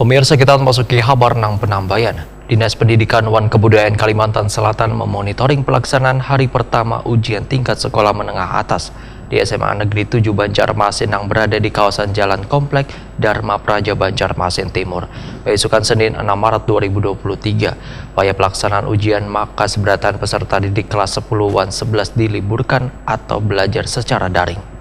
Pemirsa, kita memasuki kabar nang penambayan. Dinas Pendidikan Wan Kebudayaan Kalimantan Selatan memonitoring pelaksanaan hari pertama ujian tingkat sekolah menengah atas di SMA Negeri 7 Banjarmasin yang berada di kawasan Jalan Komplek Dharma Praja Banjarmasin Timur. Besokan Senin 6 Maret 2023, pada pelaksanaan ujian maka seberatan peserta didik kelas 10 Wan 11 diliburkan atau belajar secara daring.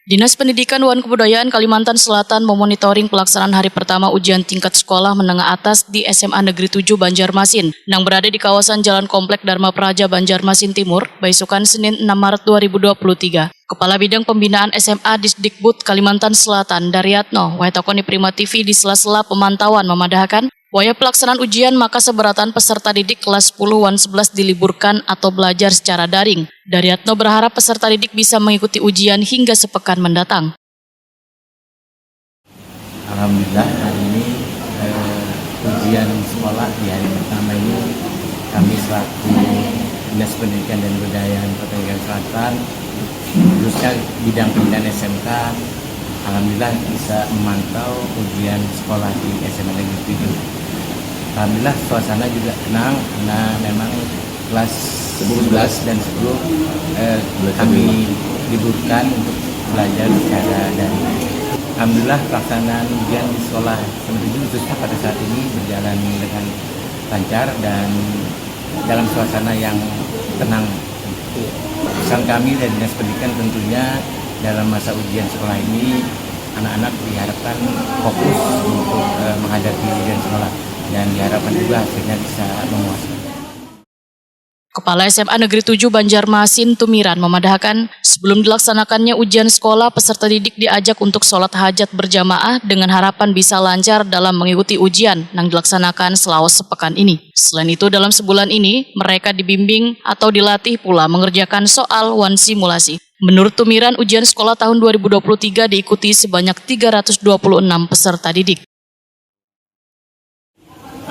Dinas Pendidikan Wan Kebudayaan Kalimantan Selatan memonitoring pelaksanaan hari pertama ujian tingkat sekolah menengah atas di SMA Negeri 7 Banjarmasin yang berada di kawasan Jalan Komplek Dharma Praja Banjarmasin Timur, besokan Senin 6 Maret 2023. Kepala Bidang Pembinaan SMA Disdikbud Kalimantan Selatan, Daryatno, Waitokoni Prima TV di sela-sela pemantauan memadahkan waya pelaksanaan ujian maka seberatan peserta didik kelas 10 Wan 11 diliburkan atau belajar secara daring. Daryatno berharap peserta didik bisa mengikuti ujian hingga sepekan mendatang. Alhamdulillah hari ini ujian sekolah di hari pertama ini kami selaku Dinas Pendidikan dan Kebudayaan Kota Tangerang Selatan, khususnya bidang pembinaan SMK, alhamdulillah bisa memantau ujian sekolah di SMA Negeri 7. Alhamdulillah suasana juga tenang karena memang kelas 11 dan 10 kami liburkan untuk belajar secara daring. Alhamdulillah pelaksanaan ujian di sekolah SMA 7 khususnya pada saat ini berjalan dengan lancar dan dalam suasana yang tenang. Pesan kami dari Dinas Pendidikan tentunya dalam masa ujian sekolah ini anak-anak diharapkan fokus untuk menghadapi ujian sekolah dan diharapkan juga hasilnya bisa memuaskan. Kepala SMA Negeri 7 Banjarmasin Tumiran memadahkan sebelum dilaksanakannya ujian sekolah, peserta didik diajak untuk sholat hajat berjamaah dengan harapan bisa lancar dalam mengikuti ujian yang dilaksanakan selama sepekan ini. Selain itu, dalam sebulan ini mereka dibimbing atau dilatih pula mengerjakan soal wan simulasi. Menurut Tumiran, ujian sekolah tahun 2023 diikuti sebanyak 326 peserta didik.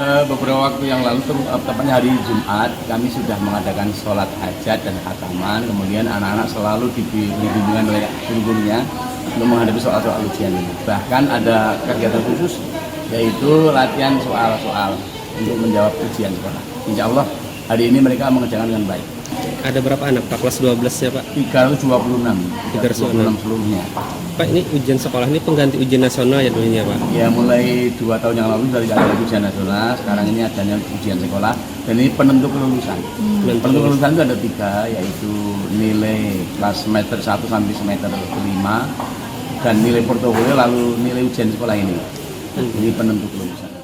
Beberapa waktu yang lalu, tepatnya hari Jumat, kami sudah mengadakan sholat hajat dan khataman. Kemudian anak-anak selalu diberi bimbingan oleh guru-gurunya untuk menghadapi soal-soal ujian ini. Bahkan ada kegiatan khusus, yaitu latihan soal-soal untuk menjawab ujian sekolah. Insya Allah hari ini mereka mengerjakan dengan baik. Ada berapa anak Pak? Kelas 12 ya Pak? 326 seluruhnya. Pak, ini ujian sekolah ini pengganti ujian nasional ya dulunya Pak? Ya, mulai 2 tahun yang lalu dari ada ujian nasional, sekarang ini adanya ujian sekolah dan ini penentu kelulusan. Penentu kelulusan itu ada 3, yaitu nilai kelas semester 1 sampai semester 5 dan nilai portofolio lalu nilai ujian sekolah ini. Ini penentu kelulusan.